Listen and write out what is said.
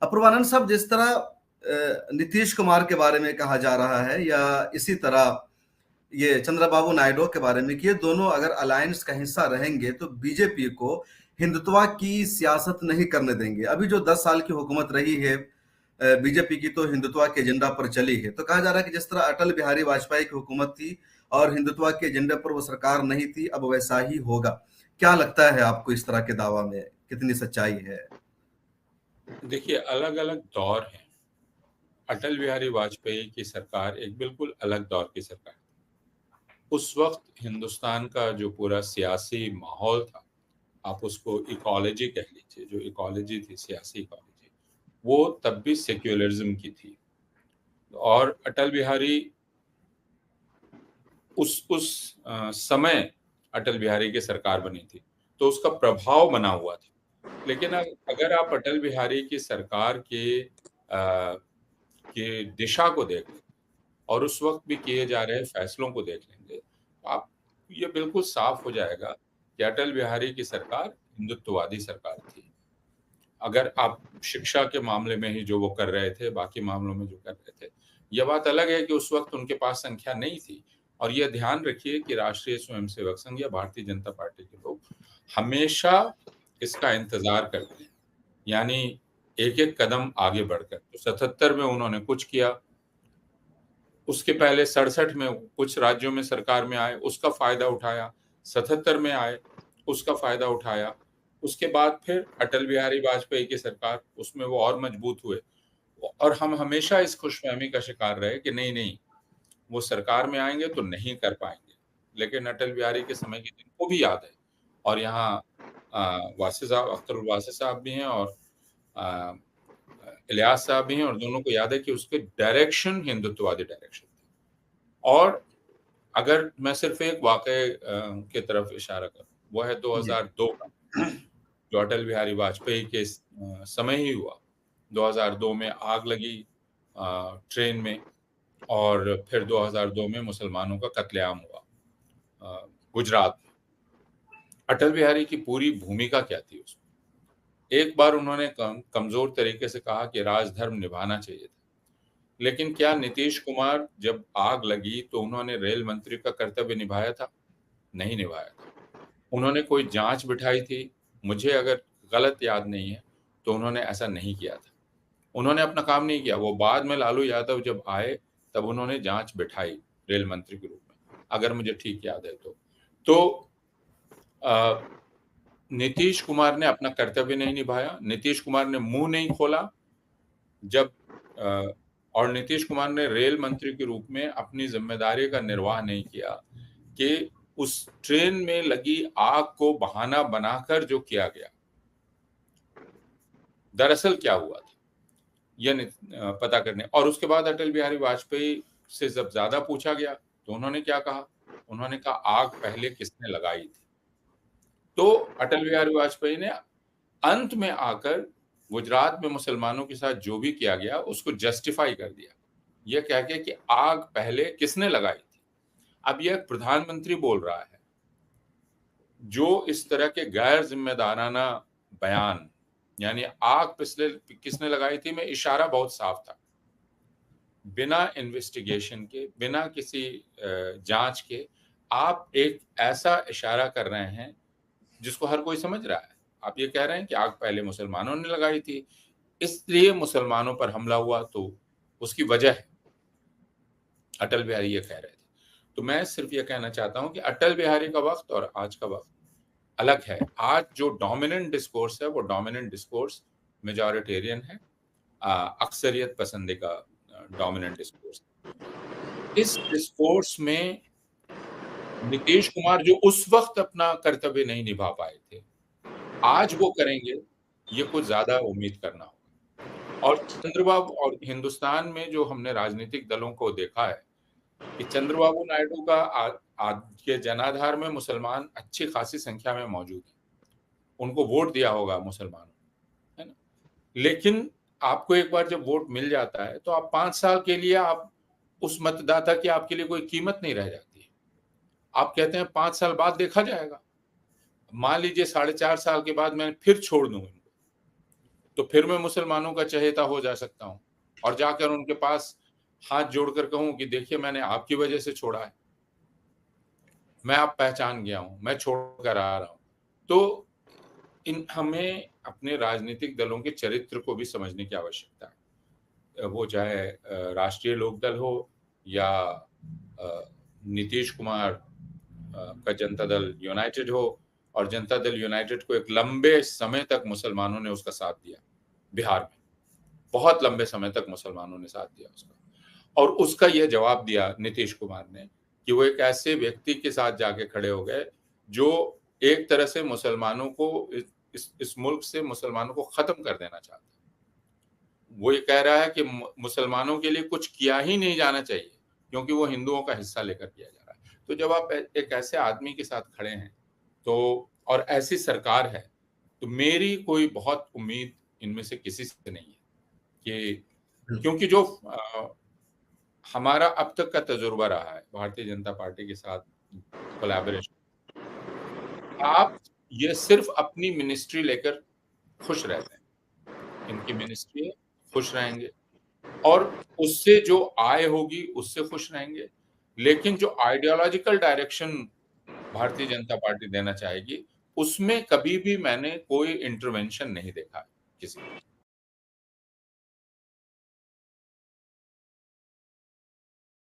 अपूर्वानंद साहब, जिस तरह नीतीश कुमार के बारे में कहा जा रहा है, या इसी तरह ये चंद्रबाबू नायडू के बारे में कि ये दोनों अगर अलायंस का हिस्सा रहेंगे तो बीजेपी को हिंदुत्व की सियासत नहीं करने देंगे। अभी जो 10 साल की हुकूमत रही है बीजेपी की, तो हिंदुत्व के एजेंडा पर चली है। तो कहा जा रहा है कि जिस तरह अटल बिहारी वाजपेयी की हुकूमत थी और हिंदुत्व के एजेंडे पर वो सरकार नहीं थी, अब वैसा ही होगा। क्या लगता है आपको, इस तरह के दावा में कितनी सच्चाई है? देखिए, अलग अलग दौर हैं। अटल बिहारी वाजपेयी की सरकार एक बिल्कुल अलग दौर की सरकार थी। उस वक्त हिंदुस्तान का जो पूरा सियासी माहौल था, आप उसको इकोलॉजी कह लीजिए, जो इकोलॉजी थी, सियासी इकोलॉजी, वो तब भी सेक्युलरिज्म की थी। और अटल बिहारी उस समय अटल बिहारी की सरकार बनी थी, तो उसका प्रभाव बना हुआ था। लेकिन अगर आप अटल बिहारी की सरकार के दिशा को देख लें और उस वक्त भी किए जा रहे फैसलों को देख लेंगे, आप ये बिल्कुल साफ हो जाएगा कि अटल बिहारी की सरकार हिंदुत्ववादी सरकार थी। अगर आप शिक्षा के मामले में ही जो वो कर रहे थे, बाकी मामलों में जो कर रहे थे, यह बात अलग है कि उस वक्त उनके पास संख्या नहीं थी। और यह ध्यान रखिए कि राष्ट्रीय स्वयंसेवक संघ या भारतीय जनता पार्टी के लोग हमेशा इसका इंतजार करते हैं, यानी एक-एक कदम आगे बढ़कर। तो 77 में उन्होंने कुछ किया, उसके पहले 67 में कुछ राज्यों में सरकार में आए, उसका फ़ायदा उठाया, 77 में आए, उसका फ़ायदा उठाया। उसके बाद फिर अटल बिहारी वाजपेयी की सरकार, उसमें वो और मजबूत हुए। और हम हमेशा इस खुशफ़हमी का शिकार रहे कि नहीं, वो सरकार में आएँगे तो नहीं कर पाएँगे। लेकिन अटल बिहारी के समय के दिन को भी याद है। और यहाँ वासी साहब, अख्तर वासी साहब भी हैं और अ, इलियास साहब भी हैं, और दोनों को याद है कि उसके डायरेक्शन हिंदुत्ववादी डायरेक्शन थी। और अगर मैं सिर्फ़ एक वाक़ये की तरफ इशारा करूँ, वो है जी। 2002 का, जो अटल बिहारी वाजपेयी के समय ही हुआ। 2002 में आग लगी ट्रेन में, और फिर 2002 में मुसलमानों का कत्लेआम हुआ गुजरात में। अटल बिहारी की पूरी भूमिका क्या थी उसमें? एक बार उन्होंने कमज़ोर तरीके से कहा कि राजधर्म निभाना चाहिए था। लेकिन क्या नीतीश कुमार जब आग लगी तो उन्होंने रेल मंत्री का कर्तव्य निभाया था? नहीं निभाया था। उन्होंने कोई जाँच बिठाई थी? मुझे अगर गलत याद नहीं है, तो उन्होंने ऐसा नहीं किया था। उन्होंने अपना काम नहीं किया। वो बाद में लालू यादव जब आए, तब उन्होंने जाँच बिठाई रेल मंत्री के रूप में, अगर मुझे ठीक याद है तो। तो अ, नीतीश कुमार ने अपना कर्तव्य नहीं निभाया, नीतीश कुमार ने मुँह नहीं खोला जब अ, और नीतीश कुमार ने रेल मंत्री के रूप में अपनी ज़िम्मेदारी का निर्वाह नहीं किया कि उस ट्रेन में लगी आग को बहाना बनाकर जो किया गया, दरअसल क्या हुआ था? ये पता करने। और उसके बाद अटल बिहारी वाजपेयी से जब ज़्यादा पूछा गया, तो उन्होंने क्या कहा? उन्होंने कहा, आग पहले किसने लगाई थी? तो अटल बिहारी वाजपेयी ने अंत में आकर गुजरात में मुसलमानों के साथ जो भी किया गया, उसको जस्टिफाई कर दिया। ये कह के कि आग पहले किसने लगाई थी? अब यह प्रधानमंत्री बोल रहा है, जो इस तरह के गैर ज़िम्मेदाराना बयान, यानी आग पिछले किसने लगाई थी में इशारा बहुत साफ था। बिना इन्वेस्टिगेशन के, बिना किसी जाँच के आप एक ऐसा इशारा कर रहे हैं, जिसको हर कोई समझ रहा है। आप ये कह रहे हैं कि आग पहले मुसलमानों ने लगाई थी, इसलिए मुसलमानों पर हमला हुआ, तो उसकी वजह है। अटल बिहारी ये कह रहे थे। तो मैं सिर्फ़ ये कहना चाहता हूँ कि अटल बिहारी का वक़्त और आज का वक़्त अलग है। आज जो डोमिनेंट डिस्कोर्स है, वो डोमिनेंट डिस्कोर्स मैजॉरिटेरियन है। अक्सरियत पसंदी का डोमिनेंट डिस्कोर्स। इस डिस्कोर्स में नीतीश कुमार जो उस वक़्त अपना कर्तव्य नहीं निभा पाए थे, आज वो करेंगे, ये कुछ ज़्यादा उम्मीद करना होगा। और चंद्रबाबू और हिंदुस्तान में जो हमने राजनीतिक दलों को देखा है, कि चंद्रबाबू नायडू का आज के जनाधार में मुसलमान अच्छी खासी संख्या में मौजूद हैं। उनको वोट दिया होगा मुसलमानों ने, है ना? लेकिन आपको एक बार जब वोट मिल जाता है, तो आप 5 साल के लिए आप उस मतदाता की आपके लिए कोई कीमत नहीं रह जाती है। आप कहते हैं 5 साल बाद देखा जाएगा। मान लीजिए 4.5 साल के बाद मैं फिर छोड़ दूँ इनको, तो फिर मैं मुसलमानों का चहेता हो जा सकता हूँ और जाकर उनके पास हाथ जोड़कर कहूँ कि देखिए मैंने आपकी वजह से छोड़ा है, मैं अब पहचान गया हूँ, मैं छोड़कर आ रहा हूँ। तो हमें अपने राजनीतिक दलों के चरित्र को भी समझने की आवश्यकता है। वो चाहे राष्ट्रीय लोकदल हो या नीतीश कुमार का जनता दल यूनाइटेड हो, और जनता दल यूनाइटेड को एक लंबे समय तक मुसलमानों ने उसका साथ दिया बिहार में। बहुत लंबे समय तक मुसलमानों ने साथ दिया उसका, और उसका यह जवाब दिया नीतीश कुमार ने कि वो एक ऐसे व्यक्ति के साथ जाके खड़े हो गए जो एक तरह से मुसलमानों को इस मुल्क से मुसलमानों को खत्म कर देना चाहता है। वो ये कह रहा है कि मुसलमानों के लिए कुछ किया ही नहीं जाना चाहिए क्योंकि वो हिंदुओं का हिस्सा लेकर किया जा रहा है। तो जब आप एक ऐसे आदमी के साथ खड़े हैं तो, और ऐसी सरकार है, तो मेरी कोई बहुत उम्मीद इनमें से किसी से नहीं है कि, क्योंकि जो हमारा अब तक का तजुर्बा रहा है भारतीय जनता पार्टी के साथ कोलैबोरेशन, आप ये सिर्फ अपनी मिनिस्ट्री लेकर खुश रहते हैं, इनकी मिनिस्ट्री है, खुश रहेंगे और उससे जो आय होगी उससे खुश रहेंगे, लेकिन जो ideological direction Bharatiya Janata party देना चाहेगी उसमें कभी भी मैंने कोई इंटरवेंशन नहीं देखा है किसी का।